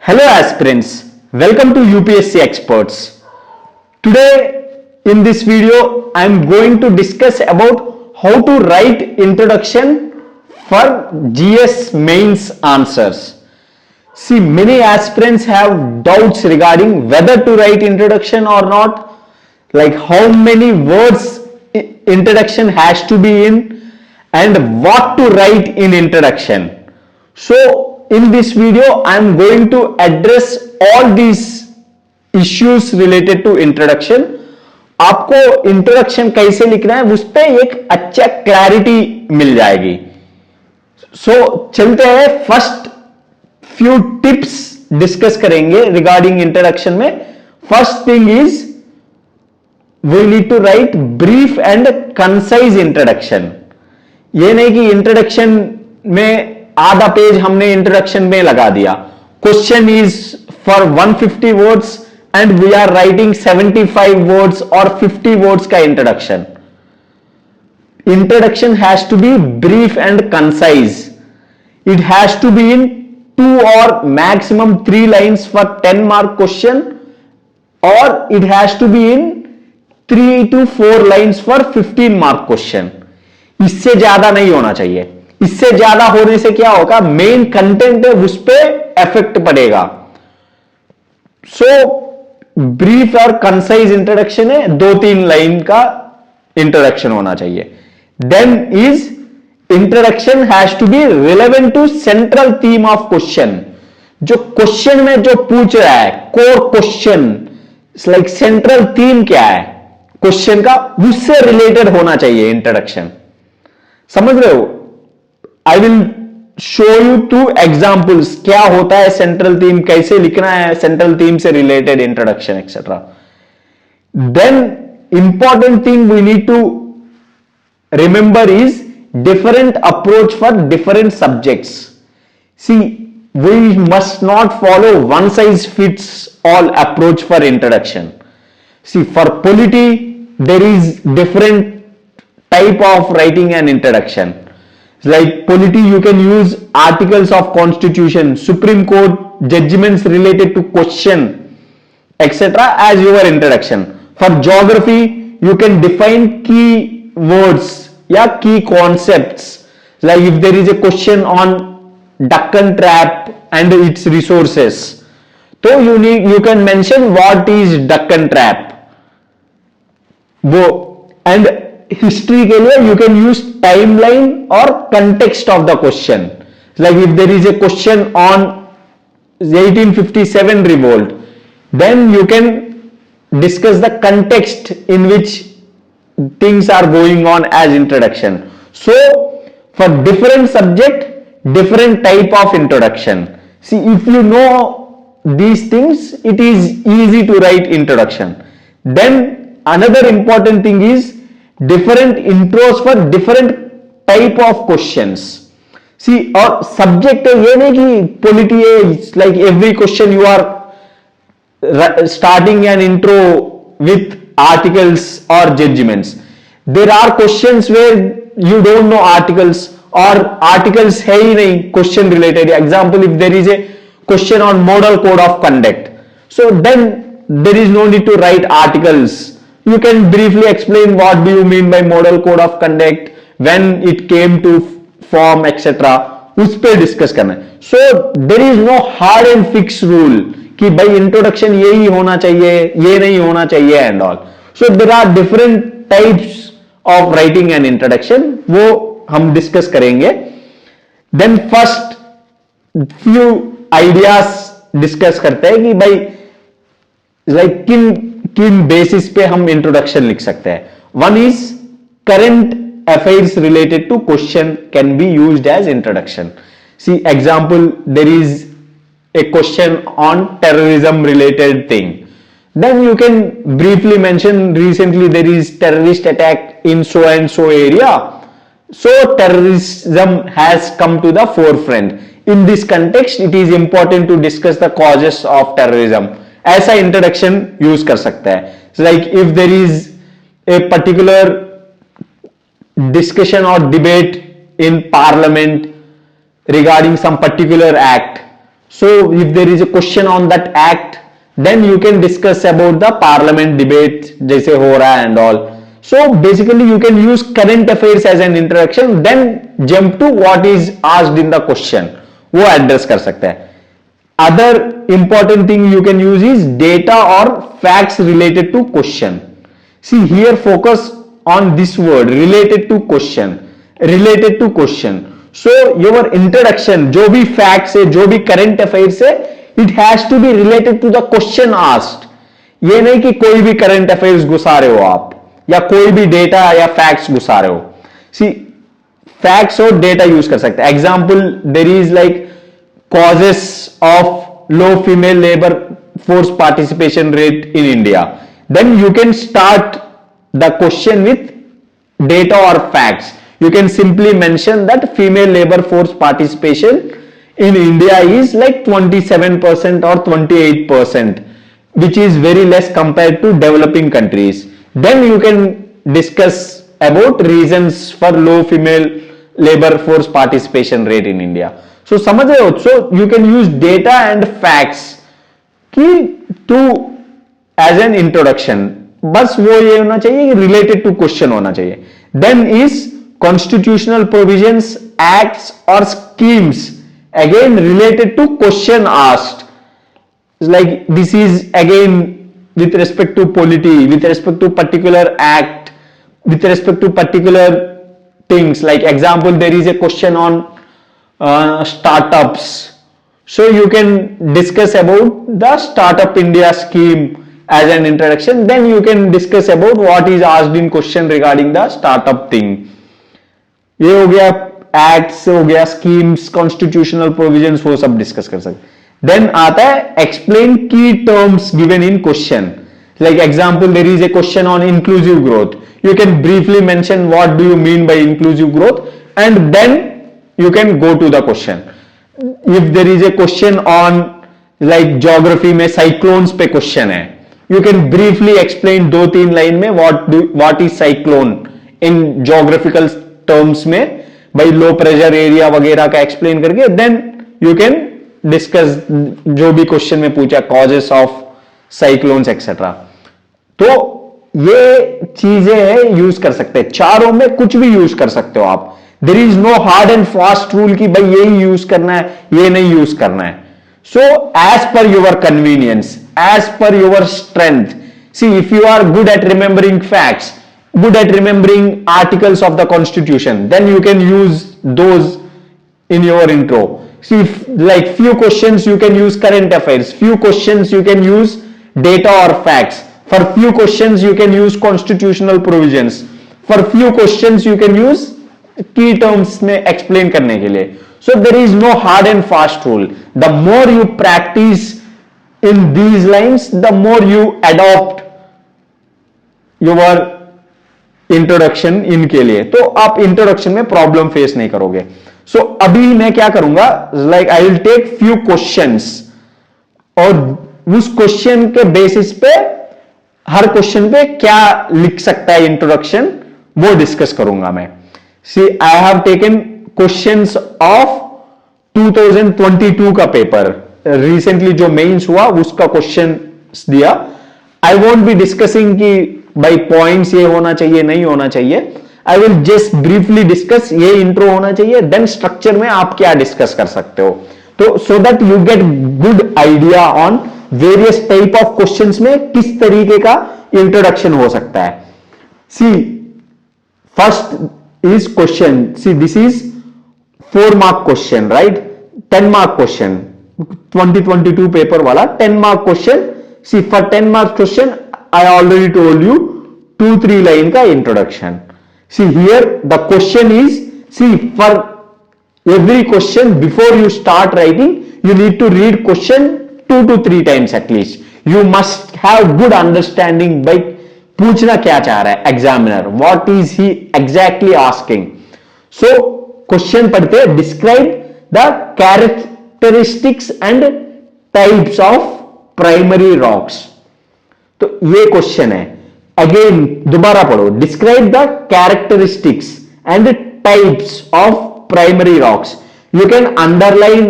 Hello aspirants, welcome to UPSC Experts. Today in this video I am going to discuss about how to write introduction for GS mains answers. See, many aspirants have doubts regarding whether to write introduction or not, like how many words introduction has to be in and what to write in introduction. So in this video I am going to address all these issues related to introduction. आपको introduction कैसे लिखना है उस पर एक अच्छा clarity मिल जाएगी. सो चलते हैं, फर्स्ट फ्यू टिप्स डिस्कस करेंगे रिगार्डिंग इंट्रोडक्शन में. First thing is we need to write brief and concise introduction. ये नहीं कि इंट्रोडक्शन में आधा पेज हमने इंट्रोडक्शन में लगा दिया. Question is for 150 words and we are writing 75 words और 50 वर्ड्स का introduction. Introduction has to be brief and concise. It has to be in 2 or maximum 3 lines for 10 mark question, or it has to be in 3 to 4 lines for 15 mark question. इससे ज्यादा नहीं होना चाहिए. इससे ज्यादा होने से क्या होगा, मेन कंटेंट है उस पर इफेक्ट पड़ेगा. सो ब्रीफ और कंसाइज इंट्रोडक्शन है, 2-3 लाइन का इंट्रोडक्शन होना चाहिए. Then is introduction has to be relevant to central theme of question. जो क्वेश्चन में जो पूछ रहा है, core question, like central theme क्या है क्वेश्चन का, उससे रिलेटेड होना चाहिए इंट्रोडक्शन. समझ रहे हो? I will show you 2 examples क्या होता है सेंट्रल थीम, कैसे लिखना है सेंट्रल थीम से related introduction etcetera. Then important thing we need to remember is different approach for different subjects. See, we must not follow one size fits all approach for introduction. See, for polity there is different type of writing an introduction. Like polity, you can use articles of constitution, Supreme Court judgments related to question, etc. as your introduction. For geography, you can define key words या key concepts, like if there is a question on Deccan trap and its resources, तो you can mention what is Deccan trap. वो and history के लिए you can use timeline or context of the question. Like if there is a question on 1857 revolt, then you can discuss the context in which things are going on as introduction. So for different subject, different type of introduction. See, if you know these things, it is easy to write introduction. Then another important thing is different intros for different type of questions. See, और subject है, ये नहीं कि polity है, like every question you are starting an intro with articles or judgments. There are questions where you don't know articles or articles है ही नहीं question related. Example, if there is a question on model code of conduct, so then there is no need to write articles. You can briefly explain what do you mean by model code of conduct, when it came to form, etc. उस पे discuss करना है. So there is no hard and fixed rule कि भाई introduction यही होना चाहिए, ये नहीं होना चाहिए and all. So there are different types of writing and introduction, वो हम डिस्कस करेंगे. Then first few ideas discuss करते हैं कि भाई लाइक किन किन बेसिस पे हम इंट्रोडक्शन लिख सकते हैं. One is current affairs related to question can be used as introduction. See example, there is a question on terrorism related thing, then you can briefly mention recently there is terrorist attack in so and so area, so terrorism has come to the forefront. In this context it is important to discuss the causes of terrorism. ऐसा introduction use कर सकता है. like if there is a particular discussion or debate in parliament regarding some particular act, So if there is a question on that act, then you can discuss about the parliament debate जैसे हो रहा है and all. So basically you can use current affairs as an introduction, then jump to what is asked in the question, वो address कर सकते हैं. Other important thing you can use is data or facts related to question. See here focus on this word related to question, related to question. So your introduction जो भी facts है, जो भी current affairs है, it has to be related to the question asked. ये नहीं कि कोई भी current affairs घुसा रहे हो आप, या कोई भी डेटा या फैक्ट्स घुसा रहे हो. सी फैक्ट्स और डेटा यूज कर सकते हैं. Example there is like causes of low female labour force participation rate in India, then you can start the question with data or facts. You can simply mention that female labor force participation in India is like 27% or 28%, which is very less compared to developing countries. Then you can discuss about reasons for low female labor force participation rate in India. So समझ रहे हो? So you can use data and facts की to as an introduction. बस वो ये होना चाहिए, related to question होना चाहिए. Then is constitutional provisions, acts और schemes again related to question asked. Like this is again with respect to polity, with respect to particular act, with respect to particular things. Like example, there is a question on startups. So you can discuss about the Startup India scheme as an introduction. Then you can discuss about what is asked in question regarding the startup thing. ये हो गया acts, हो गया schemes, constitutional provisions, वो सब discuss कर सकते. Then आता है explain key terms given in question. Like example, there is a question on inclusive growth. You can briefly mention what do you mean by inclusive growth, and then you can go to the question. If there is a question on like geography में cyclones पे question है, you can briefly explain 2-3 line में what is cyclone in geographical terms में, by low pressure area वगैरह का explain करके, then you can discuss जो भी क्वेश्चन में पूछा, कॉजेस ऑफ साइक्लोन्स एक्सेट्रा. तो ये चीजें है यूज कर सकते हैं. चारों में कुछ भी यूज कर सकते हो आप. There is no hard and fast rule कि भाई यही यूज करना है, ये नहीं यूज करना है. So as per your convenience, as per your strength. See if you are good at remembering facts, good at remembering articles of the constitution, then you can use those in your intro. See, like few questions you can use current affairs, few questions you can use data or facts, for few questions you can use constitutional provisions, for few questions you can use key terms में explain करने के लिए. So there is no hard and fast rule. The more you practice in these lines, the more you adopt your introduction इनके लिए. तो आप introduction में problem face नहीं करोगे. सो अभी मैं क्या करूंगा, like I will take few questions और उस क्वेश्चन के बेसिस पे हर क्वेश्चन पे क्या लिख सकता है इंट्रोडक्शन, वो डिस्कस करूंगा मैं. See I have taken questions of 2022 का पेपर, रिसेंटली जो मेंस हुआ उसका क्वेश्चन दिया. आई वोंट बी डिस्कसिंग कि बाई पॉइंट्स ये होना चाहिए नहीं होना चाहिए. I will just briefly discuss ये इंट्रो होना चाहिए, देन स्ट्रक्चर में आप क्या डिस्कस कर सकते हो. तो so that you get good idea on various type of questions में किस तरीके का इंट्रोडक्शन हो सकता है. See first is question. See this is 4 mark question, right. 10 mark question 2022 paper वाला 10 mark question. See for 10 mark question I already told you 2-3 line का introduction. See here the question is, see for every question before you start writing you need to read question 2 to 3 times at least. You must have good understanding by पूछना क्या चाह रहा है examiner, what is he exactly asking. So question पढ़ते हैं, describe the characteristics and types of primary rocks. तो ये question है. अगेन दोबारा पढ़ो, describe the characteristics and types of primary rocks. You can underline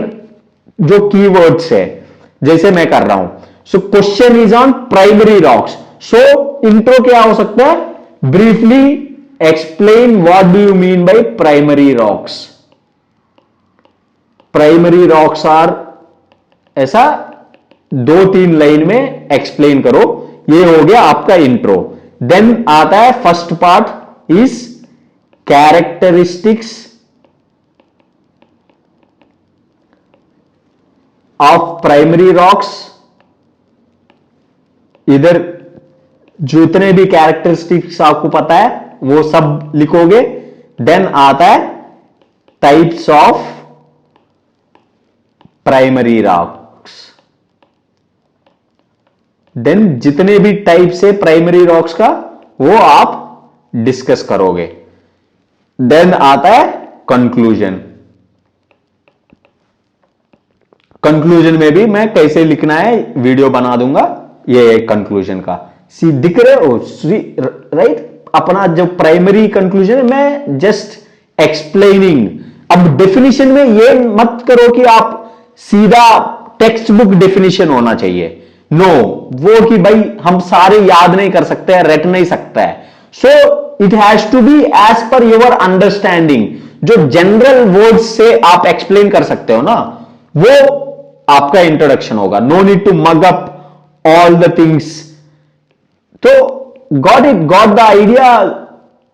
जो कीवर्ड्स है, जैसे मैं कर रहा हूं, so question is on primary rocks. So intro क्या हो सकता है? Briefly explain what do you mean by primary rocks. Primary rocks are, ऐसा 2-3 लाइन में एक्सप्लेन करो। ये हो गया आपका इंट्रो। देन आता है first part is characteristics of primary rocks. इधर जितने भी कैरेक्टरिस्टिक्स आपको पता है वो सब लिखोगे। देन आता है types of primary rocks. Then जितने भी टाइप्स है प्राइमरी रॉक्स का वो आप डिस्कस करोगे। देन आता है कंक्लूजन। कंक्लूजन में भी मैं कैसे लिखना है वीडियो बना दूंगा। ये कंक्लूजन का सी दिख रहे हो, राइट? अपना जो प्राइमरी कंक्लूजन है, मैं जस्ट एक्सप्लेनिंग। अब डेफिनेशन में ये मत करो कि आप सीधा टेक्स्ट बुक डेफिनेशन होना चाहिए। नो, वो कि भाई हम सारे याद नहीं कर सकते हैं, रट नहीं सकता है। So it has to be as per your understanding. जो जनरल वर्ड्स से आप एक्सप्लेन कर सकते हो ना, वो आपका इंट्रोडक्शन होगा। No need to mug up all the things. तो गॉट द आइडिया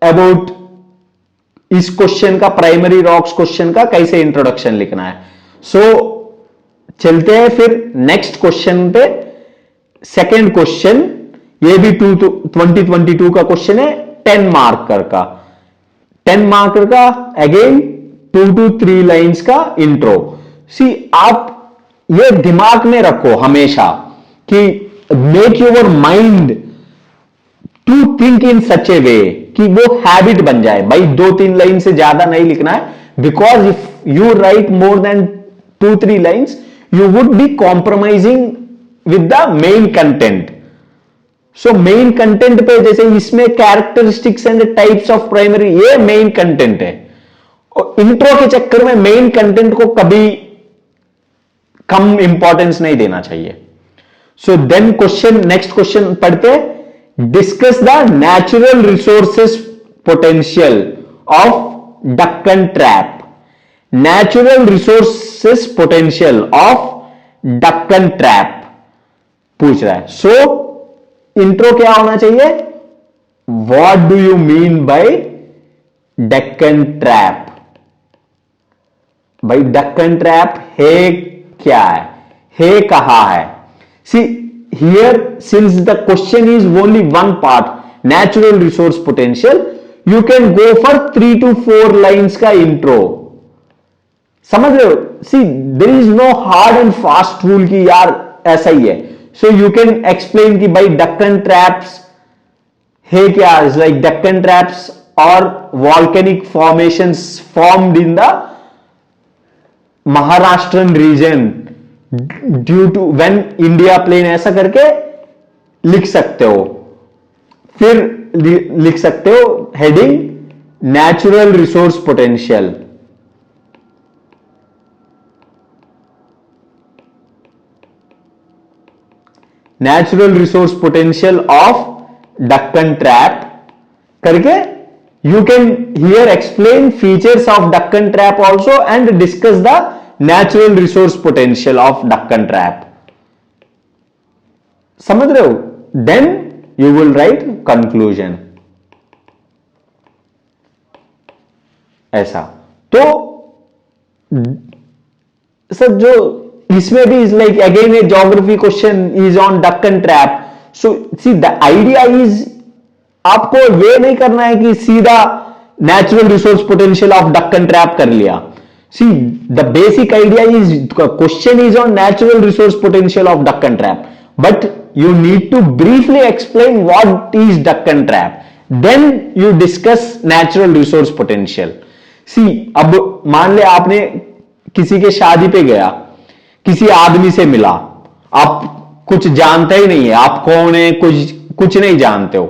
अबाउट इस क्वेश्चन का, प्राइमरी रॉक्स क्वेश्चन का कैसे इंट्रोडक्शन लिखना है। सो चलते हैं फिर नेक्स्ट क्वेश्चन पे। सेकेंड क्वेश्चन, ये भी 2022 का क्वेश्चन है, 10 मार्कर का। 10 मार्कर का अगेन 2 to 3 लाइंस का इंट्रो। सी आप ये दिमाग में रखो हमेशा कि make your mind to think in such a way कि वो हैबिट बन जाए। भाई 2-3 लाइन से ज्यादा नहीं लिखना है, because if you right more than 2-3 lines you would be compromising with the main content. So main content पे जैसे इसमें characteristics and types of primary, ये main content है। और intro के चक्कर में main content को कभी कम इंपॉर्टेंस नहीं देना चाहिए। So then next question पढ़ते, discuss the natural resources potential of Deccan Trap। Natural resources potential of Deccan trap पूछ रहा है। सो इंट्रो क्या होना चाहिए? What do you mean by Deccan trap? भाई डक्कन ट्रैप है क्या है कहा है? See here, since the question is only one part, natural resource potential, you can go for 3 to 4 lines का इंट्रो। समझ रहे हो? See there is no hard and fast rule कि यार ऐसा ही है। सो यू कैन एक्सप्लेन कि भाई डक्कन ट्रैप्स है क्या? इज लाइक डक्कन ट्रैप्स और volcanic formations formed in the Maharashtran region due to when India plain, ऐसा करके लिख सकते हो। फिर लिख सकते हो heading natural resource potential. Natural resource potential of Deccan trap करके you can here explain features of Deccan trap also and discuss the natural resource potential of Deccan trap. समझ रहे हो? Then you will write conclusion. ऐसा तो सर जो इसमें भी is like again A geography question is on Deccan trap. So see the idea is, आपको ये नहीं करना है कि सीधा natural resource potential of Deccan trap कर लिया। See the basic idea is, question is on natural resource potential of Deccan trap, but you need to briefly explain what is Deccan Trap, then you discuss natural resource potential। see अब मान ले आपने किसी के शादी पे गया, किसी आदमी से मिला, आप कुछ जानते ही नहीं है, आप कौन है कुछ नहीं जानते हो,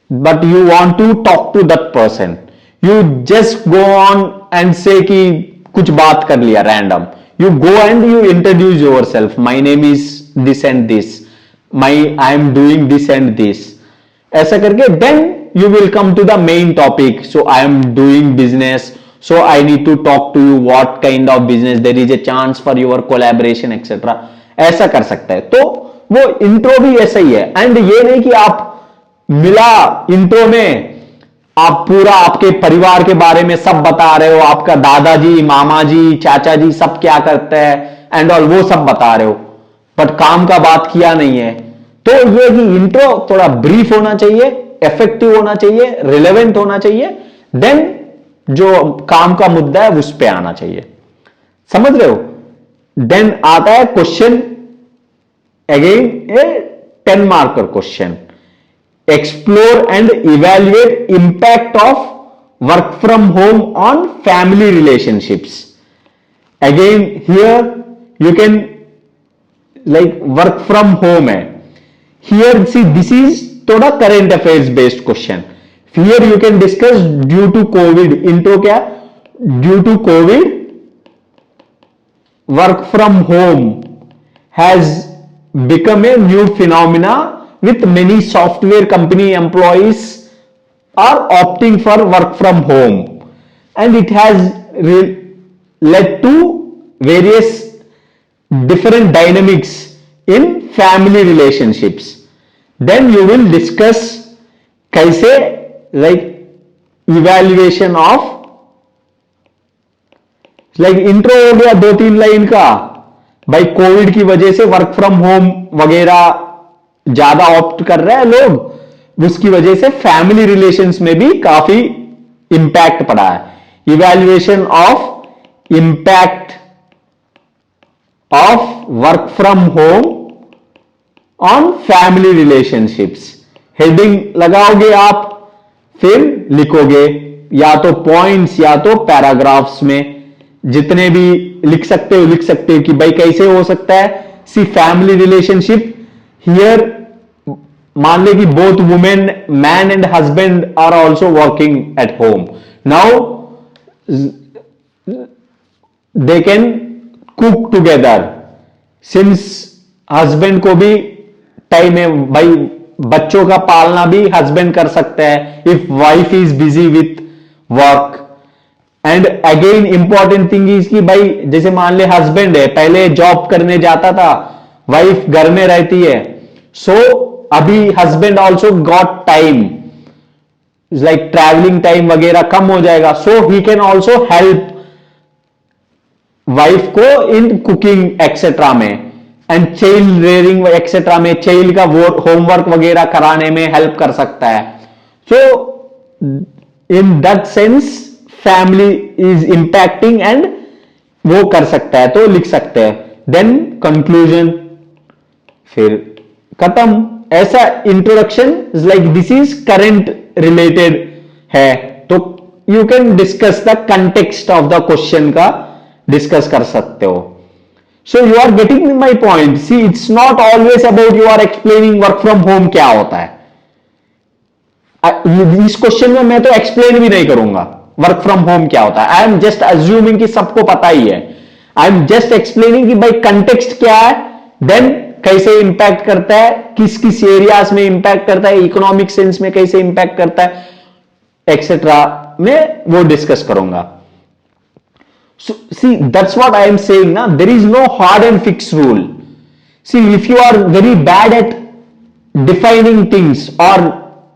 but you want to talk to that person, you just go on and say कि कुछ बात कर लिया random, You go and you introduce yourself. My name is this and this. I am doing this and this. ऐसा करके then you will come to the main topic. So I am doing business. So I need to talk to you what kind of business. There is a chance for your collaboration etc. ऐसा कर सकता है. तो वो intro भी ऐसा ही है. And ये नहीं कि आप मिला इंट्रो में आप पूरा आपके परिवार के बारे में सब बता रहे हो, आपका दादाजी, मामा जी, चाचा जी सब क्या करते हैं एंड ऑल वो सब बता रहे हो, बट काम का बात किया नहीं है. तो ये कि इंट्रो थोड़ा ब्रीफ होना चाहिए, इफेक्टिव होना चाहिए, रिलेवेंट होना चाहिए, देन जो काम का मुद्दा है उस पे आना चाहिए. समझ रहे हो? देन आता है question, again A 10 marker question. Explore and evaluate impact of work from home on family relationships. Again here you can like work from home hai. Here see this is thoda current affairs based question. Here you can discuss due to COVID. Intro kya? Due to COVID work from home has become a new phenomena with many software company employees are opting for work from home, and it has led to various different dynamics in family relationships. Then you will discuss kaise like evaluation of like intro हो गया 2-3 line का. भाई Covid की वजह से work from home वगैरह ज्यादा opt कर रहे हैं लोग, उसकी वजह से फैमिली रिलेशंस में भी काफी इंपैक्ट पड़ा है. Evaluation of impact of work from home on family relationships. Heading लगाओगे आप, फिर लिखोगे या तो पॉइंट्स या तो पैराग्राफ्स में, जितने भी लिख सकते हो कि भाई कैसे हो सकता है. सी फैमिली रिलेशनशिप हियर मान ले कि both women, man and husband are also working at home. Now they can cook together, since husband को भी टाइम है, भाई बच्चों का पालना भी हस्बैंड कर सकता है if wife is busy with work. And again important thing is कि भाई जैसे मान ले हस्बैंड है, पहले जॉब करने जाता था, वाइफ घर में रहती है, सो अभी husband also got time, like travelling time वगैरह कम हो जाएगा, so he can also help wife को इन कुकिंग एक्सेट्रा में एंड चाइल्ड रेयरिंग एक्सेट्रा में, चाइल्ड का होमवर्क वगैरह कराने में हेल्प कर सकता है. So in that sense family is impacting and वो कर सकता है, तो लिख सकते हैं. देन कंक्लूजन, फिर खत्म. ऐसा introduction like this is current related है, तो you can discuss the context of the question का डिस्कस कर सकते हो. So you are getting my point. See it's not always about you are explaining work from home क्या होता है. इस क्वेश्चन में मैं तो एक्सप्लेन भी नहीं करूंगा वर्क फ्रॉम होम क्या होता है. आई एम जस्ट अज्यूमिंग कि सबको पता ही है. आई एम जस्ट एक्सप्लेनिंग कि भाई कंटेक्स्ट क्या है, देन कैसे इंपैक्ट करता है, किस किस एरियाज में इंपैक्ट करता है, इकोनॉमिक सेंस में कैसे इंपैक्ट करता है एक्सेट्रा में वो डिस्कस करूंगा. See that's what I am saying ना, there is no hard and fix rule. See if you are very bad at defining things, और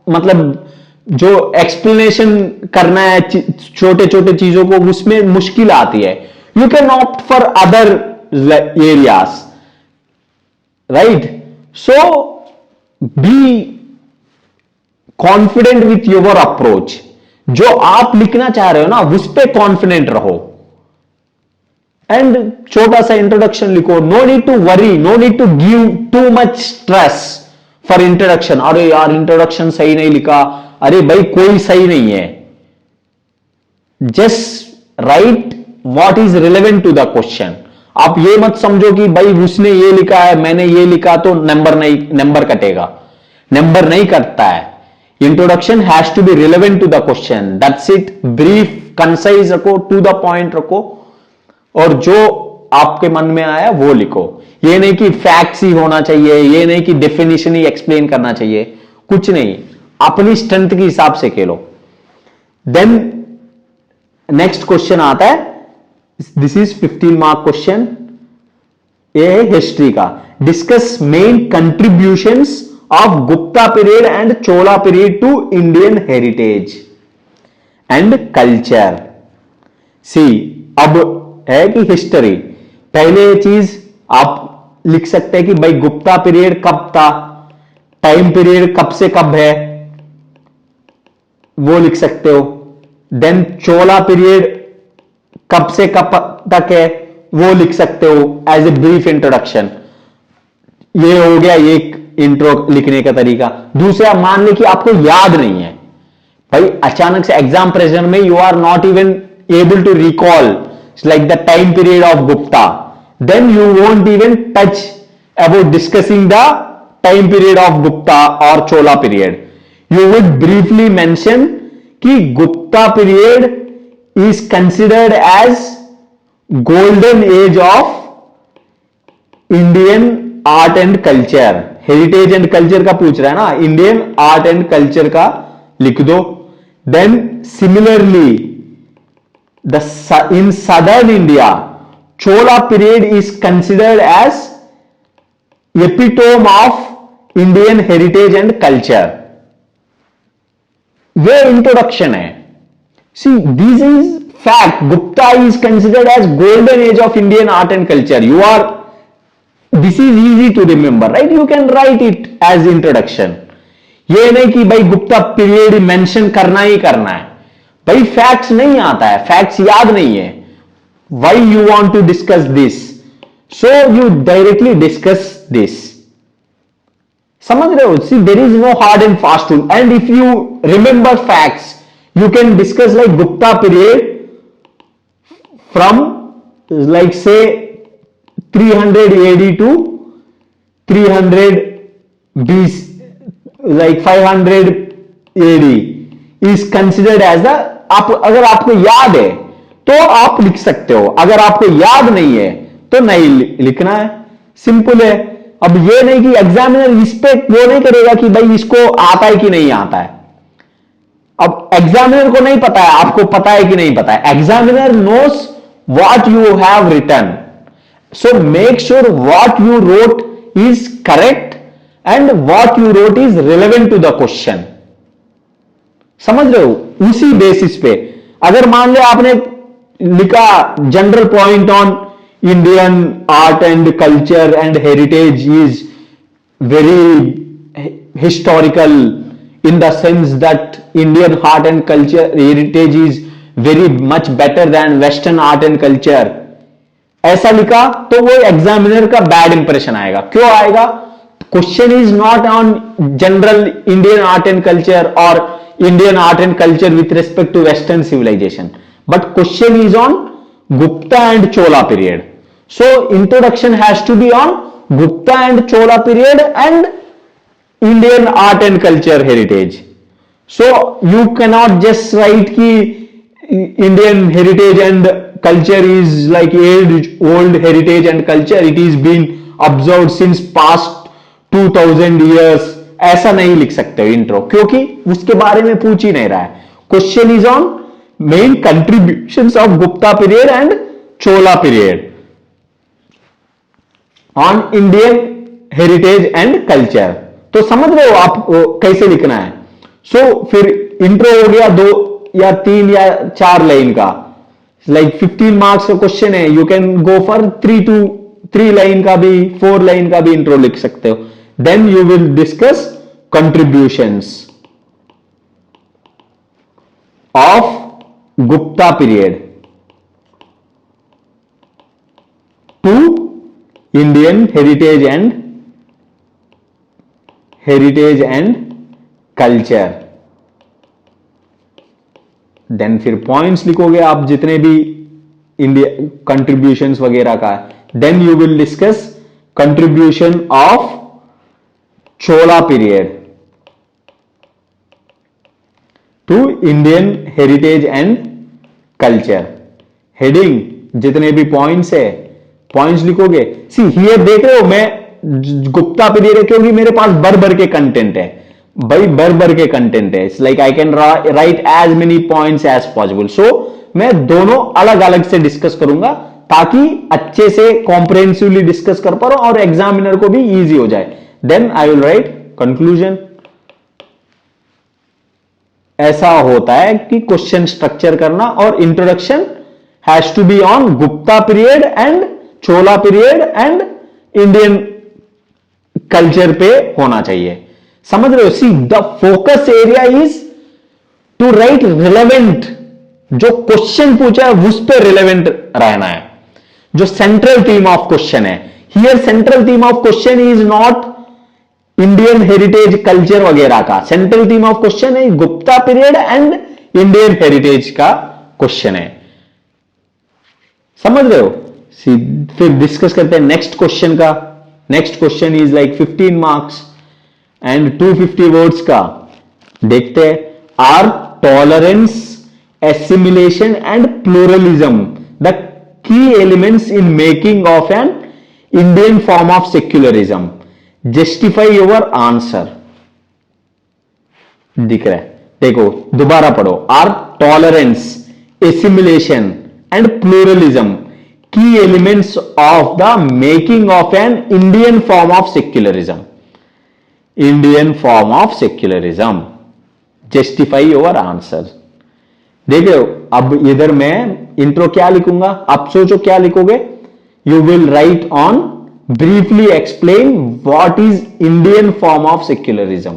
मतलब जो एक्सप्लेनेशन करना है छोटे छोटे चीजों को, उसमें मुश्किल आती है, you can opt for other areas, right. So be confident with your approach. जो आप लिखना चाह रहे हो ना उस पर कॉन्फिडेंट रहो, एंड छोटा सा इंट्रोडक्शन लिखो. No need to worry, no need to give too much stress for introduction. अरे यार इंट्रोडक्शन सही नहीं लिखा, अरे भाई कोई सही नहीं है. Just write what is relevant to the question. आप ये मत समझो कि भाई उसने ये लिखा है मैंने ये लिखा तो नंबर कटेगा. नंबर नहीं कटता है. Introduction has to be relevant to the question. That's it. Brief concise रखो, टू द पॉइंट रखो, और जो आपके मन में आया वो लिखो। ये नहीं कि फैक्ट्स ही होना चाहिए, ये नहीं कि डेफिनेशन ही एक्सप्लेन करना चाहिए, कुछ नहीं, अपनी स्ट्रेंथ के हिसाब से खेलो। देन नेक्स्ट क्वेश्चन आता है, दिस इज 15 मार्क क्वेश्चन, ये है हिस्ट्री का। Discuss main contributions of Gupta period and Chola period to Indian heritage and culture. See, अब है कि हिस्ट्री, पहले चीज आप लिख सकते हैं कि भाई गुप्ता पीरियड कब था, टाइम पीरियड कब से कब है, वो लिख सकते हो। देन चोला पीरियड कब से कब तक है, वो लिख सकते हो एज ए ब्रीफ इंट्रोडक्शन। ये हो गया एक इंट्रो लिखने का तरीका। दूसरा, मान ले कि आपको याद नहीं है, भाई अचानक से एग्जाम प्रेशर में you are not even able to recall like the time period of Gupta, then you won't even touch about discussing the time period of Gupta और Chola period. You would briefly mention कि Gupta period is considered as golden age of Indian art and culture। Heritage and culture का पूछ रहा है ना, Indian art and culture का लिख दो। Then similarly in southern India Chola period is considered as epitome of Indian heritage and culture। ये introduction है। See, this is fact. Gupta is considered as golden age of Indian art and culture. This is easy to remember, right? You can write it as introduction. ये नहीं कि भाई Gupta period mention करना ही करना है, भाई फैक्ट्स नहीं आता है, फैक्ट्स याद नहीं है। Why you want to discuss this? So you directly discuss this. समझ रहे हो? See, there is no hard and fast rule. And if you remember facts, you can discuss like Gupta period from like say 300 AD to 300 BC, like 500 AD is considered as the, आप अगर आपको याद है तो आप लिख सकते हो, अगर आपको याद नहीं है तो नहीं लिखना है, सिंपल है। अब ये नहीं कि एग्जामिनर इस पे वो नहीं करेगा कि भाई इसको आता है कि नहीं आता है। अब एग्जामिनर को नहीं पता है आपको पता है कि नहीं पता है, examiner knows what you have written, so make sure what you wrote is correct and what you wrote is relevant to the question. समझ रहे हो? उसी बेसिस पे अगर मान लो आपने लिखा general point on Indian art and culture and heritage is very historical in the sense that Indian art and culture heritage is very much better than Western art and culture, ऐसा लिखा तो वो examiner का bad impression आएगा। क्यों आएगा? Question is not on general Indian art and culture और Indian art and culture with respect to western civilization, but question is on Gupta and Chola period. So introduction has to be on Gupta and Chola period and Indian art and culture heritage. So you cannot just write ki Indian heritage and culture is like old heritage and culture, it is been observed since past 2000 years, ऐसा नहीं लिख सकते हो intro, क्योंकि उसके बारे में पूछ ही नहीं रहा है। Question is on main contributions of Gupta period and Chola period on Indian heritage and culture. तो समझ रहे हो आप कैसे लिखना है। सो फिर इंट्रो हो गया 2 या 3 या 4 लाइन का, लाइक 15 मार्क्स का क्वेश्चन है, you can go for 3 line का भी 4 लाइन का भी इंट्रो लिख सकते हो। Then you will discuss contributions of Gupta period to Indian heritage and culture. Then फिर पॉइंट्स लिखोगे आप जितने भी इंडिया कंट्रीब्यूशंस वगैरह का। Then you will discuss contribution of Chola period to Indian heritage and culture. Heading जितने भी पॉइंट्स है पॉइंट्स लिखोगे। सी हियर देख रहे हो, मैं गुप्ता पीरियड है क्योंकि मेरे पास भर के कंटेंट है भाई, भर के कंटेंट है। It's like I can write as many points as possible. So मैं दोनों अलग अलग से डिस्कस करूंगा ताकि अच्छे से कॉम्प्रिहेंसिवली डिस्कस कर पाऊं और एग्जामिनर को भी इजी हो जाए। Then I will write conclusion. ऐसा होता है कि क्वेश्चन स्ट्रक्चर करना, और introduction has to be on Gupta period and Chola period and Indian culture पे होना चाहिए। समझ रहे हो? See the focus area is to write relevant, जो क्वेश्चन पूछा है उस पर रिलेवेंट रहना है, जो सेंट्रल थीम ऑफ क्वेश्चन है। Here central theme of question is not Indian heritage culture वगैरह का, सेंट्रल थीम ऑफ क्वेश्चन है Gupta period and Indian heritage का क्वेश्चन है। समझ रहे हो? फिर डिस्कस करते हैं नेक्स्ट क्वेश्चन का। Next question is like 15 marks and 250 words का। देखते हैं, are tolerance, assimilation and pluralism the key elements in making of an Indian form of secularism, justify your answer. दिख रहा है? देखो दोबारा पढ़ो। Are tolerance, assimilation and pluralism key elements of the making of an Indian form of secularism, Indian form of secularism, justify your answer. देख रहे हो? अब इधर मैं इंट्रो क्या लिखूंगा, आप सोचो क्या लिखोगे। You will right on briefly explain what is Indian form of secularism.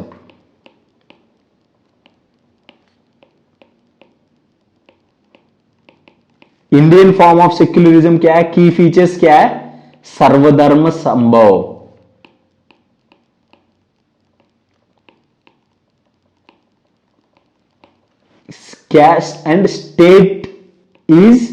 Indian form of secularism क्या है, की फीचर्स क्या है, सर्वधर्म संभव, caste and state is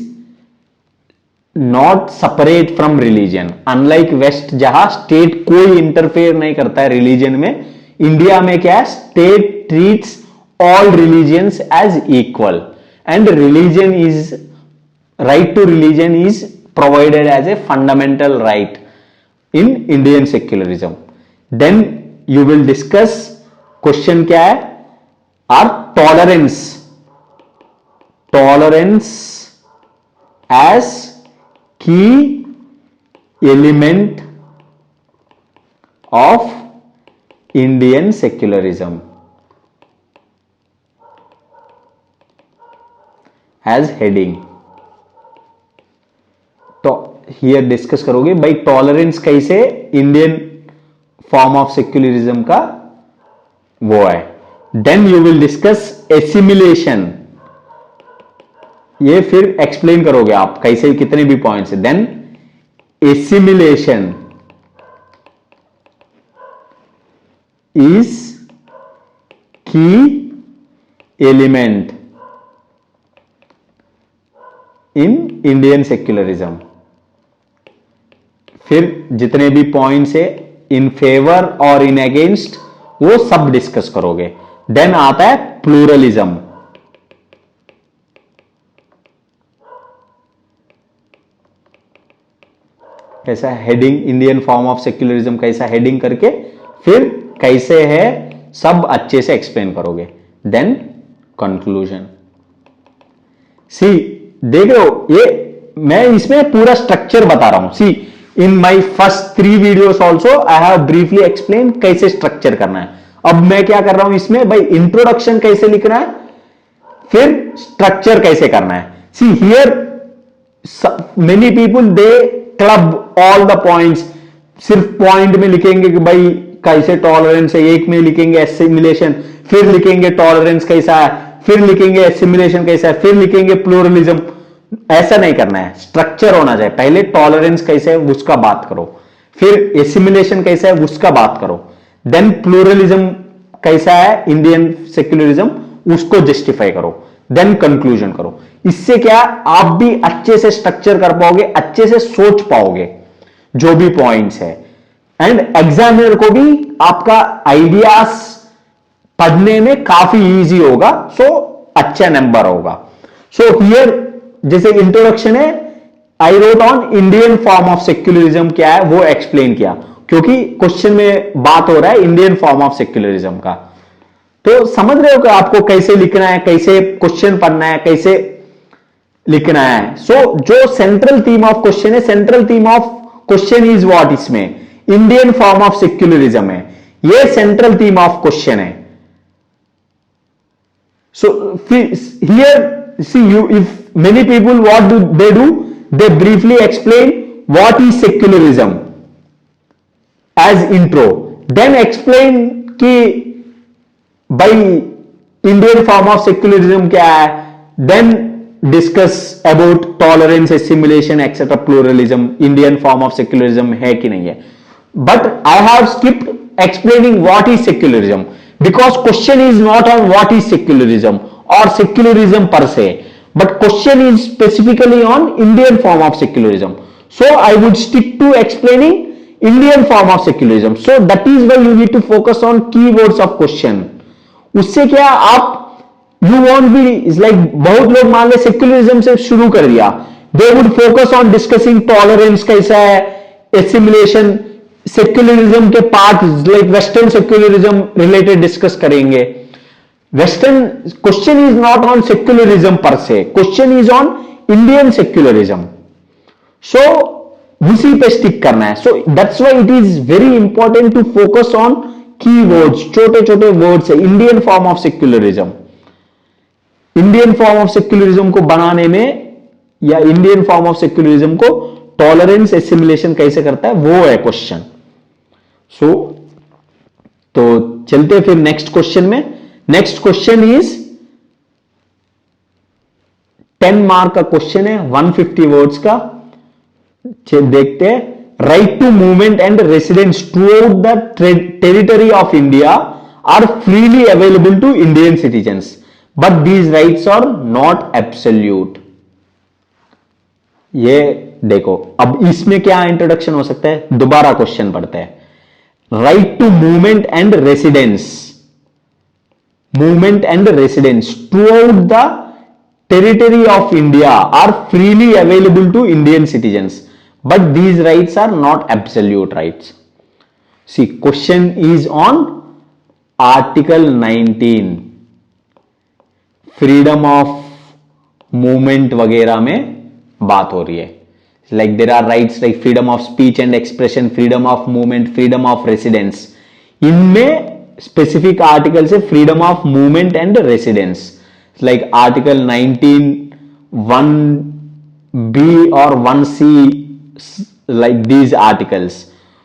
not separate from religion. Unlike west जहां स्टेट कोई इंटरफेयर नहीं करता है रिलीजन में, इंडिया में क्या है, state treats all religions as equal and religion is right to religion is provided as a fundamental right in Indian secularism. Then you will discuss question क्या है, are tolerance, tolerance as key element of Indian secularism as heading. तो here discuss करोगे भाई tolerance कैसे Indian form of secularism का वो है। Then you will discuss assimilation, ये फिर एक्सप्लेन करोगे आप कैसे, कितने भी पॉइंट्स है। देन एसिमिलेशन इज की एलिमेंट इन इंडियन सेक्युलरिज्म। फिर जितने भी पॉइंट्स है इन फेवर और इन अगेंस्ट वो सब डिस्कस करोगे। देन आता है प्लूरलिज्म, कैसा heading, Indian form of secularism कैसा हेडिंग करके फिर कैसे है सब अच्छे से एक्सप्लेन करोगे। Then conclusion. सी देख रहे हो, ये मैं इसमें पूरा स्ट्रक्चर बता रहा हूं। See in my first 3 videos also I have briefly explain कैसे स्ट्रक्चर करना है। अब मैं क्या कर रहा हूं इसमें भाई, इंट्रोडक्शन कैसे लिखना है, फिर स्ट्रक्चर कैसे करना है। See here many people they club all the points, सिर्फ पॉइंट में लिखेंगे कि भाई कैसे टॉलरेंस है, एक में लिखेंगे एसिमिलेशन, फिर लिखेंगे टॉलरेंस कैसा है, फिर लिखेंगे एसिमिलेशन कैसा है, फिर लिखेंगे प्लूरलिज्म। ऐसा नहीं करना है, स्ट्रक्चर होना चाहिए। पहले टॉलरेंस कैसे है उसका बात करो, फिर एसिमिलेशन कैसा है उसका बात करो, देन प्लूरलिज्म कैसा है इंडियन सेक्युलरिज्म उसको जस्टिफाई करो, देन कंक्लूजन करो। इससे क्या आप भी अच्छे से स्ट्रक्चर कर पाओगे, अच्छे से सोच पाओगे जो भी पॉइंट्स है, एंड एग्जामिनर को भी आपका आइडियाज पढ़ने में काफी इजी होगा, सो अच्छा नंबर होगा। सो हियर जैसे इंट्रोडक्शन है, I wrote on Indian form of secularism क्या है वो एक्सप्लेन किया, क्योंकि क्वेश्चन में बात हो रहा है इंडियन फॉर्म ऑफ सेक्युलरिज्म का। तो समझ रहे हो कि आपको कैसे लिखना है, कैसे क्वेश्चन पढ़ना है, कैसे लिखना है। सो जो सेंट्रल थीम ऑफ क्वेश्चन है, central theme of question is what, इसमें इंडियन फॉर्म ऑफ सेक्युलरिज्म है, ये सेंट्रल थीम ऑफ क्वेश्चन है। So here, see, you, if many people, what do? They briefly explain what is secularism as intro, then explain कि by Indian form of secularism क्या है, then discuss about tolerance, assimilation, etc. pluralism, Indian form of secularism है कि नहीं है। But I have skipped explaining what is secularism, because question is not on what is secularism or secularism per se, but question is specifically on Indian form of secularism. So I would stick to explaining Indian form of secularism. So that is why you need to focus on keywords of question. उससे क्या आप you want be is like, बहुत लोग मान ले secularism से शुरू कर दिया, they would focus on discussing tolerance कैसा है, एसिमिलेशन, सेक्युलरिज्म के part like western secularism related discuss करेंगे। Western question is not on secularism per se, question is on Indian secularism. So उसी पे स्टिक करना है। So that's why it is very important to focus on keywords, छोटे छोटे words है, Indian form of secularism. Indian form of secularism को बनाने में, या इंडियन फॉर्म ऑफ सेक्युलरिज्म को टॉलरेंस एसिमिलेशन कैसे करता है, वो है क्वेश्चन। सो तो चलते हैं फिर नेक्स्ट क्वेश्चन में। नेक्स्ट क्वेश्चन इज 10 मार्क का क्वेश्चन है, 150 वर्ड्स का। देखते हैं। Right to movement and residence throughout the territory of India are freely available to Indian citizens, but these rights are not absolute. ये देखो, अब इसमें क्या इंट्रोडक्शन हो सकता है, दोबारा क्वेश्चन पढ़ते हैं। Right to movement and residence, movement and residence throughout the territory of India are freely available to Indian citizens, but these rights are not absolute rights. See, question is on article 19, freedom of movement वगैरह में बात हो रही है। Like there are rights like freedom of speech and expression, freedom of movement, freedom of residence. इनमें specific article से freedom of movement and residence, like article 19 1B or 1C, like these articles.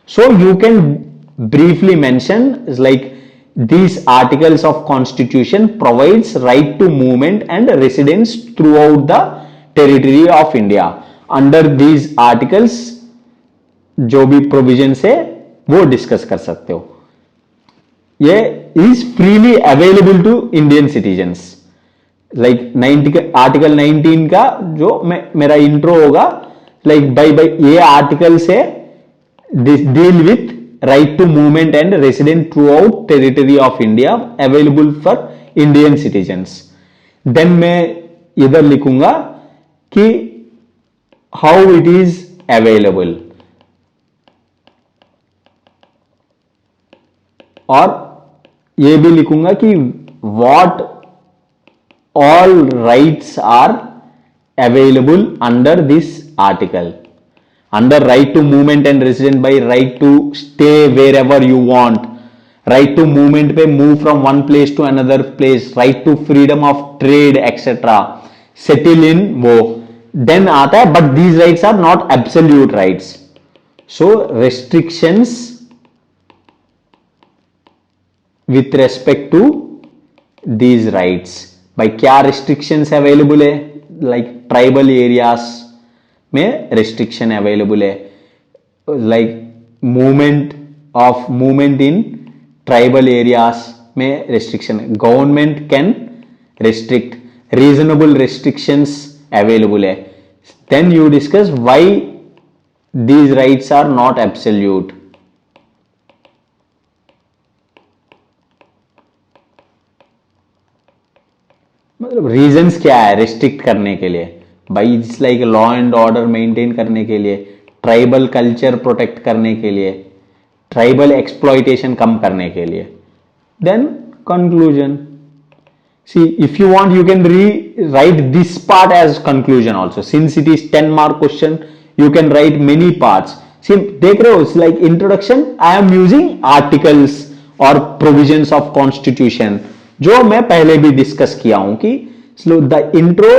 So you can briefly mention like these articles of constitution provides right to movement and residence throughout the territory of India. Under these articles जो भी provision है वो discuss कर सकते हो। ये is freely available to Indian citizens. Like article 19 का जो मेरा इंट्रो होगा, लाइक बाय ये आर्टिकल से deal with right to movement and resident throughout territory of India available for Indian citizens. Then मैं इधर लिखूंगा कि हाउ इट इज अवेलेबल, और ये भी लिखूंगा कि what all rights are available under this article. Under right to movement and resident by right to stay wherever you want, right to movement पे move from one place to another place, right to freedom of trade etc. settle in वो then आता है, but these rights are not absolute rights. So restrictions with respect to these rights, by क्या restrictions available है, like tribal areas में restriction available है, like movement in tribal areas में restriction है, government can restrict, reasonable restrictions available है। Then you discuss why these rights are not absolute. मतलब reasons क्या है रिस्ट्रिक्ट करने के लिए, भाई it's like law and order maintain करने के लिए, ट्राइबल कल्चर प्रोटेक्ट करने के लिए, ट्राइबल एक्सप्लॉइटेशन कम करने के लिए. Then conclusion. See, if you want, you can rewrite this part as conclusion also. Since it is 10 mark question, you can write many parts. See, देख रहे हो, it's like introduction. I am using articles or provisions of constitution, जो मैं पहले भी discuss किया हूं कि the intro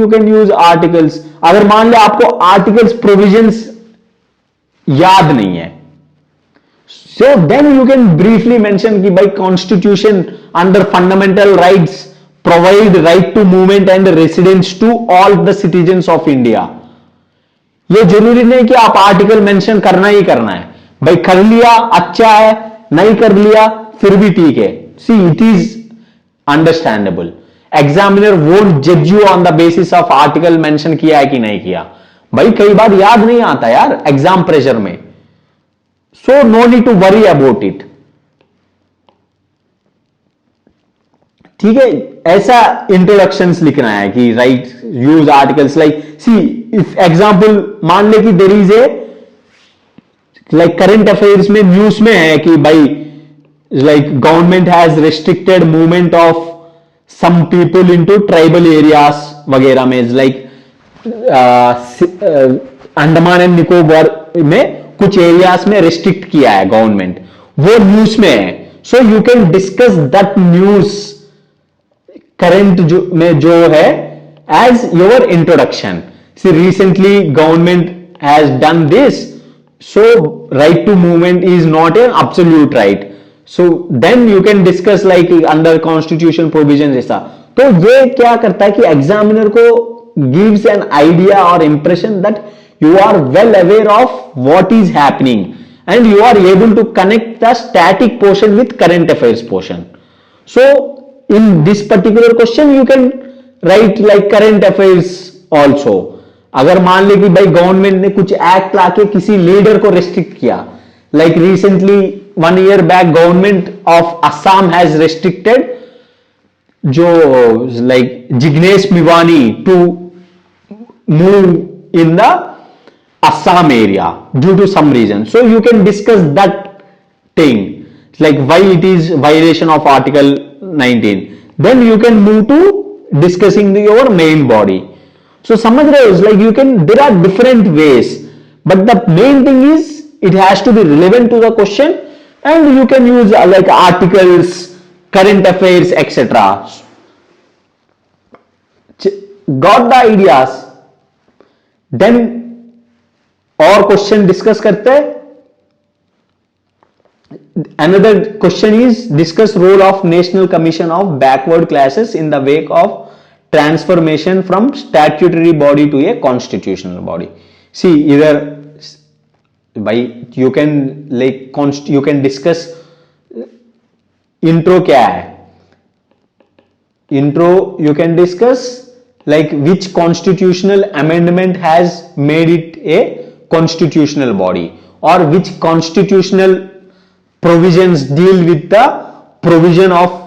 you can use articles. अगर मान ले आपको articles provisions याद नहीं है, so then you can briefly mention कि भाई constitution under fundamental rights provide right to movement and residence to all the citizens of India. ये जरूरी नहीं कि आप आर्टिकल मेंशन करना ही करना है, भाई कर लिया अच्छा है, नहीं कर लिया फिर भी ठीक है. See it is understandable. Examiner won't जज you on the basis of article mention किया है कि नहीं किया. भाई कई बार याद नहीं आता यार एग्जाम प्रेशर में, so no need to worry about it. ठीक है, ऐसा इंट्रोडक्शंस लिखना है कि write use articles like see if example मान ले कि there is a like current affairs में न्यूज में है कि भाई like government has restricted movement of some people into tribal areas वगैरह में, लाइक अंडमान एंड निकोबार में कुछ एरियाज में रिस्ट्रिक्ट किया है गवर्नमेंट, वो न्यूज में है. So you can discuss that news current में जो है as your introduction. See recently government has done this, so right to movement is not an absolute right. So then you can discuss like under constitution provision ऐसा. तो ये क्या करता है कि एग्जामिनर को गिव्स एन आइडिया और impression that you are well aware of what is happening and you are able to connect the static portion with current affairs portion. So in this particular question you can write like current affairs also. अगर मान ले कि भाई government ने कुछ act लाके किसी leader को रेस्ट्रिक्ट किया, like recently 1 year back government of Assam has restricted जो like Jignesh Mevani to move in the Assam area due to some reason. So you can discuss that thing, like why it is violation of Article 19. Then you can move to discussing your main body. So समझ रहे हो, like you can, there are different ways, but the main thing is it has to be relevant to the question, and you can use like articles, current affairs, etc. Got the ideas? Then और question discuss करते हैं. Another question is discuss role of national commission of backward classes in the wake of transformation from statutory body to a constitutional body. See इधर भाई you can like you can discuss intro क्या है. Intro you can discuss like which constitutional amendment has made it a constitutional body, or which constitutional provisions deal with the provision of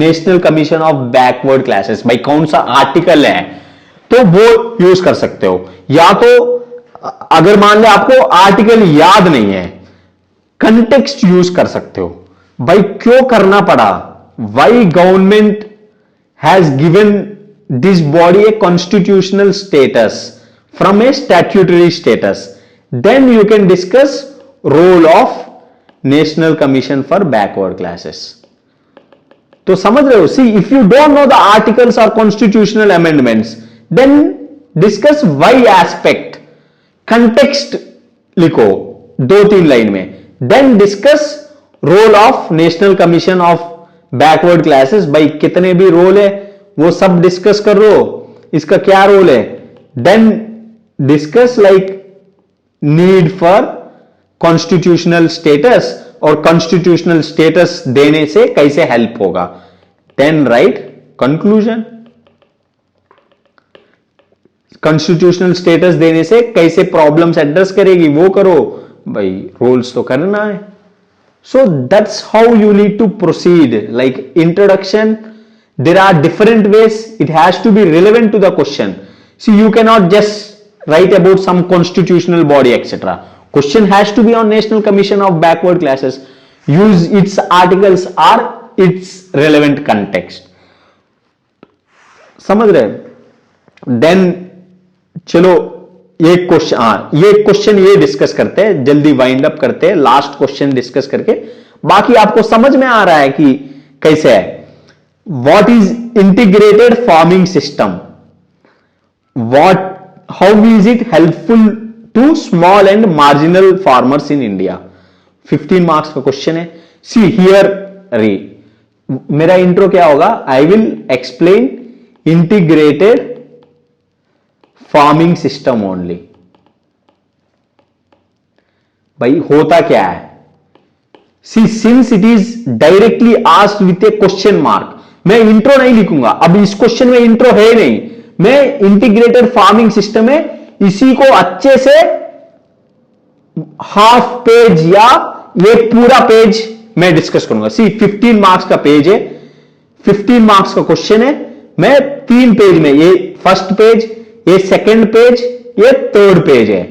national commission of backward classes. भाई कौन सा article है तो वो use कर सकते हो. या तो अगर मान ले आपको आर्टिकल याद नहीं है, कंटेक्स्ट यूज कर सकते हो. भाई क्यों करना पड़ा, why government has given this body a constitutional status from a statutory status. Then you can discuss role of national commission for backward classes. तो समझ रहे हो. See, if you don't know the articles or constitutional amendments, then discuss why aspect, context लिखो 2-3 line में. Then discuss role of national commission of backward classes. भाई कितने भी role है वो सब डिस्कस कर लो, इसका क्या रोल है. Then discuss like need for constitutional status और कॉन्स्टिट्यूशनल स्टेटस देने से कैसे हेल्प होगा. Then write conclusion. Constitutional status देने से कैसे प्रॉब्लम्स एड्रेस करेगी वो करो. भाई रोल्स तो करना है. So that's how you need to proceed. Like introduction, there are different ways, it has to be relevant to the question. See you can not just write about some constitutional body etcetera. Question has to be on national commission of backward classes. Use its articles or its relevant context. समझ रहे? Then चलो एक question, ये question ये discuss करते हैं, जल्दी wind up करते हैं, लास्ट क्वेश्चन डिस्कस करके बाकी आपको समझ में आ रहा है कि कैसे है. What is integrated farming system, how is it helpful to small and marginal farmers in India. 15 marks का क्वेश्चन है. सी हियर री, मेरा इंट्रो क्या होगा, I will explain integrated farming system only. भाई होता क्या है, see since it is directly asked with a question mark, मैं इंट्रो नहीं लिखूंगा. अब इस क्वेश्चन में इंट्रो है नहीं, मैं इंटीग्रेटेड फार्मिंग सिस्टम है इसी को अच्छे से हाफ पेज या ये पूरा पेज मैं डिस्कस करूंगा. सी 15 मार्क्स का पेज है, 15 मार्क्स का क्वेश्चन है. मैं 3 पेज में, ये फर्स्ट पेज, ये सेकंड पेज, ये थर्ड पेज है.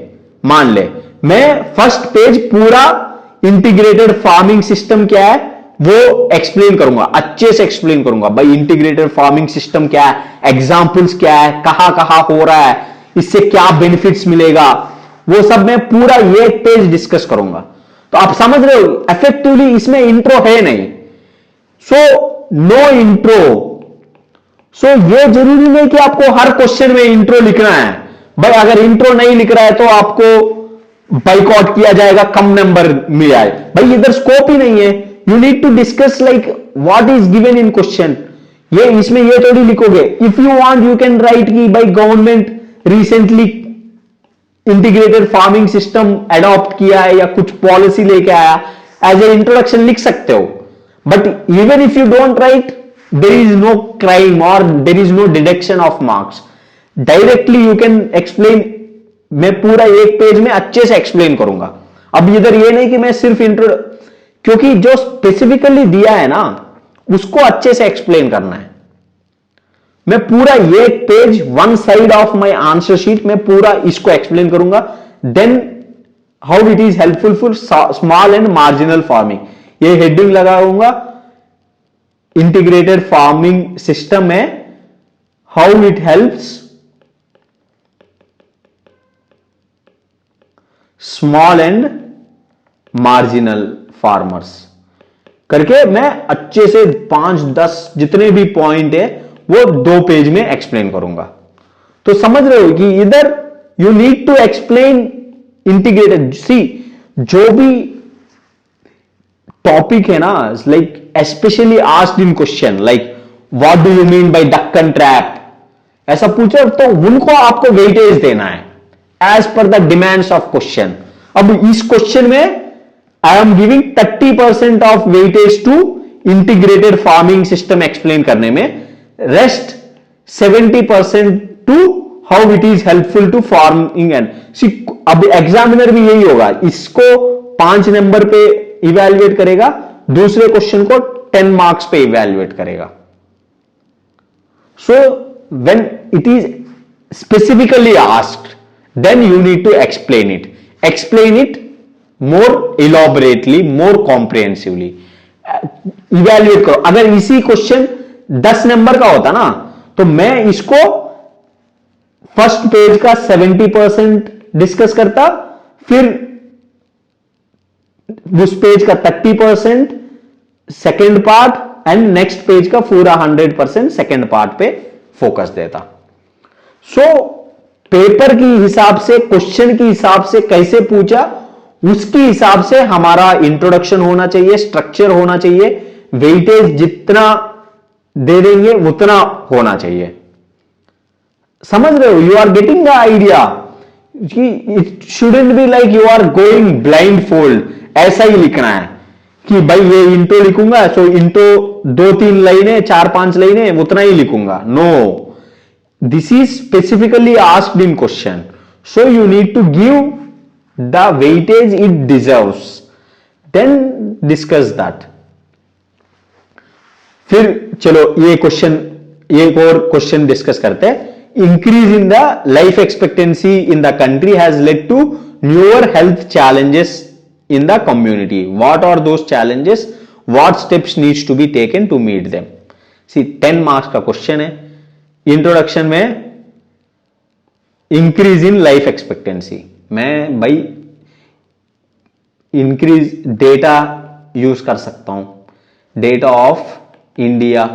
मान ले मैं फर्स्ट पेज पूरा इंटीग्रेटेड फार्मिंग सिस्टम क्या है वो एक्सप्लेन करूंगा, अच्छे से एक्सप्लेन करूंगा. भाई इंटीग्रेटेड फार्मिंग सिस्टम क्या है, एग्जांपल्स क्या है, कहां कहां हो रहा है, इससे क्या बेनिफिट्स मिलेगा, वो सब मैं पूरा ये पेज डिस्कस करूंगा. तो आप समझ रहे हो इफेक्टिवली इसमें इंट्रो है नहीं. So no intro. सो ये जरूरी नहीं कि आपको हर क्वेश्चन में इंट्रो लिखना है. भाई अगर इंट्रो नहीं लिख रहा है तो आपको बाइकआउट किया जाएगा, कम नंबर मिल आए. भाई इधर स्कोप ही नहीं है. You need to discuss like what is given in question. ये इसमें ये थोड़ी लिखोगे. If you want you can write की भाई government recently integrated farming system adopt किया है या कुछ पॉलिसी लेके आया, एज ए इंट्रोडक्शन लिख सकते हो. But even if you don't write, there is no crime or there is no deduction of marks. Directly you can explain. मैं पूरा एक पेज में अच्छे से एक्सप्लेन करूंगा. अब इधर ये नहीं कि मैं सिर्फ इंट्रो, क्योंकि जो स्पेसिफिकली दिया है ना उसको अच्छे से एक्सप्लेन करना है. मैं पूरा ये page, one side of my answer sheet में पूरा इसको एक्सप्लेन करूंगा. Then how it is helpful for small and marginal farming, ये हेडिंग लगाऊंगा. इंटीग्रेटेड फार्मिंग सिस्टम है, how it helps small and marginal farmers करके मैं अच्छे से 5-10 जितने भी पॉइंट है वो 2 पेज में एक्सप्लेन करूंगा. तो समझ रहे हो कि इधर you need to explain integrated. See जो भी टॉपिक है ना, like especially asked in question like what do you mean by Deccan trap, ऐसा पूछे तो उनको आपको वेटेज देना है as per the demands of question. अब इस क्वेश्चन में I am giving 30% of weightage to integrated farming system explain करने में, rest 70% to how it is helpful to farming. And अब एग्जामिनर भी यही होगा, इसको 5 नंबर पे इवैल्यूएट करेगा, दूसरे क्वेश्चन को 10 मार्क्स पे इवैल्यूएट करेगा. So when it is specifically asked, then you need to explain it more elaborately, more comprehensively. Evaluate करो. अगर इसी क्वेश्चन 10 नंबर का होता ना तो मैं इसको फर्स्ट पेज का 70% डिस्कस करता, फिर उस पेज का 30% second part and next page का पूरा 100% सेकेंड पार्ट पे फोकस देता. सो पेपर की हिसाब से, क्वेश्चन की हिसाब से कैसे पूछा उसके हिसाब से हमारा इंट्रोडक्शन होना चाहिए, स्ट्रक्चर होना चाहिए, वेटेज जितना दे देंगे उतना होना चाहिए. समझ रहे हो? You are getting the idea. It shouldn't be like you are going blindfold. ऐसा ही लिखना है कि भाई ये इंट्रो लिखूंगा सो इंट्रो 2-3 लाइनें, 4-5 लाइनें उतना ही लिखूंगा. No, this is specifically asked in question, so you need to give the weightage it deserves, then discuss that. फिर चलो ये क्वेश्चन, एक और क्वेश्चन डिस्कस करते हैं. increase in the life expectancy in the country has led to newer health challenges in the community. What are those challenges? What steps needs to be taken to meet them? See, 10 marks का question है. Introduction में increase in life expectancy, मैं भाई increase data use कर सकता हूं. Data of India,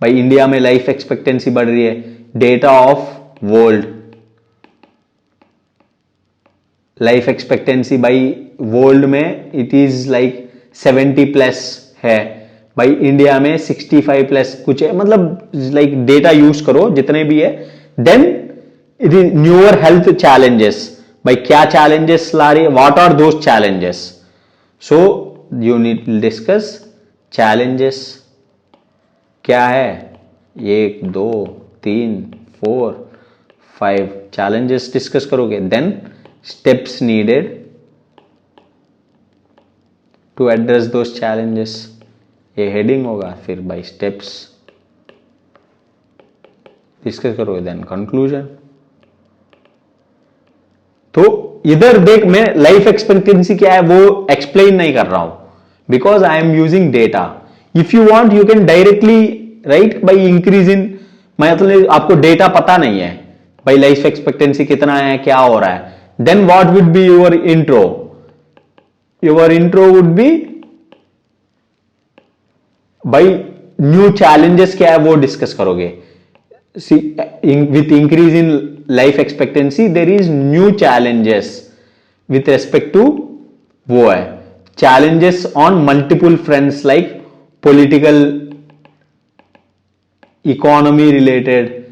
भाई India में लाइफ एक्सपेक्टेंसी बढ़ रही है. Data of world, life expectancy भाई वर्ल्ड में इट इज लाइक 70 प्लस है, भाई इंडिया में 65 प्लस कुछ है. मतलब लाइक डेटा यूज करो जितने भी है. Then it is newer health challenges, भाई क्या चैलेंजेस ला रही है, what are those challenges. So you need to discuss challenges क्या है. 1 2 3 4 5 चैलेंजेस डिस्कस करोगे. Then steps needed to address those challenges, ये हेडिंग होगा. फिर बाय स्टेप्स डिस्कस करोगे. Then conclusion. तो इधर देख, मैं लाइफ एक्सपेक्टेंसी क्या है वो एक्सप्लेन नहीं कर रहा हूं, because I am using data. If you want you can directly right by increase in, मतलब आपको डेटा पता नहीं है भाई लाइफ एक्सपेक्टेंसी कितना है, क्या हो रहा है. Then what would be your intro. Your intro would be भाई न्यू चैलेंजेस क्या है वो डिस्कस करोगे. See, with increase in life expectancy there is new challenges with respect to, वो है challenges on multiple fronts like political, economy related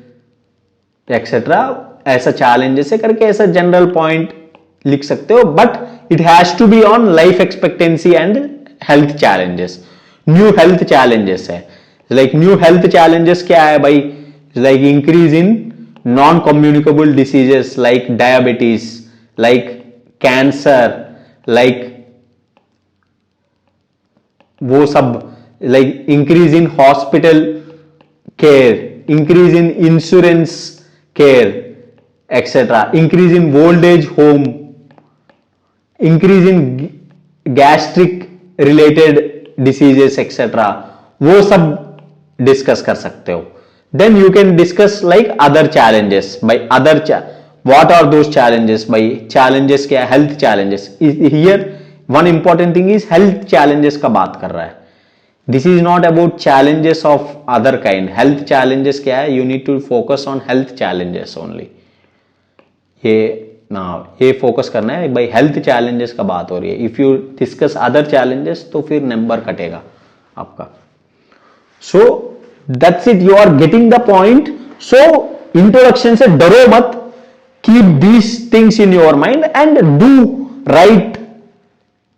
etcetera. ऐसा challenges है करके ऐसा जनरल पॉइंट लिख सकते हो. But it has to be on life expectancy and health challenges. New health challenges है, लाइक न्यू हेल्थ चैलेंजेस क्या है भाई, like increase in non communicable diseases like diabetes, like cancer, like वो सब, like increase in hospital care, increase in insurance care etcetera, increase in old age home, increase in gastric related diseases etcetera, वो सब डिस्कस कर सकते हो. Then you can discuss like other challenges. By other what are those challenges, भाई challenges क्या है, health challenges. Here one important thing is health challenges का बात कर रहा है. This is not about challenges of other kind. Health challenges क्या है, you need to focus on health challenges only. ये फोकस करना है भाई, हेल्थ चैलेंजेस का बात हो रही है. If you discuss other challenges तो फिर नंबर कटेगा आपका. So that's it, you are getting the point. So introduction से डरो मत, keep these things in your mind and do write.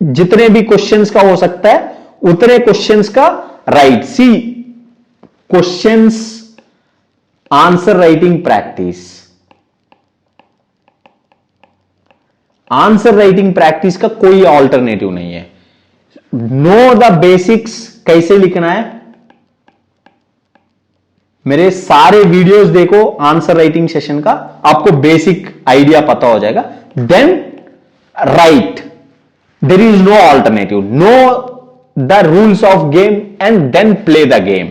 जितने भी क्वेश्चंस का हो सकता है उतने क्वेश्चंस का write. See, questions answer writing practice, answer writing practice का कोई ऑल्टरनेटिव नहीं है. नो द बेसिक्स, कैसे लिखना है. मेरे सारे वीडियोस देखो आंसर राइटिंग सेशन का, आपको बेसिक आइडिया पता हो जाएगा. Then write, there is no alternative. Know the rules of game and then play the game.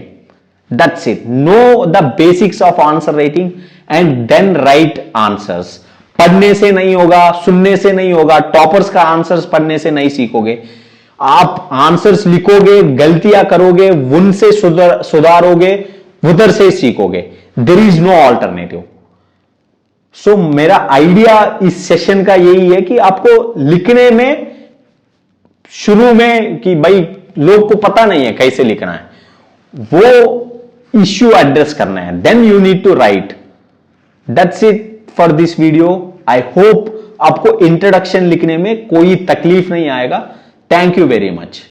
That's it. Know the basics of answer writing and then write answers. पढ़ने से नहीं होगा, सुनने से नहीं होगा. टॉपर्स का आंसर्स पढ़ने से नहीं सीखोगे. आप आंसर्स लिखोगे, गलतियां करोगे, उनसे सुधारोगे, उधर से सीखोगे. There is no alternative. So मेरा आइडिया इस सेशन का यही है कि आपको लिखने में शुरू में कि भाई लोग को पता नहीं है कैसे लिखना है, वो इश्यू एड्रेस करना है. Then you need to write. That's it for this video. I hope आपको इंट्रोडक्शन लिखने में कोई तकलीफ नहीं आएगा. Thank you very much.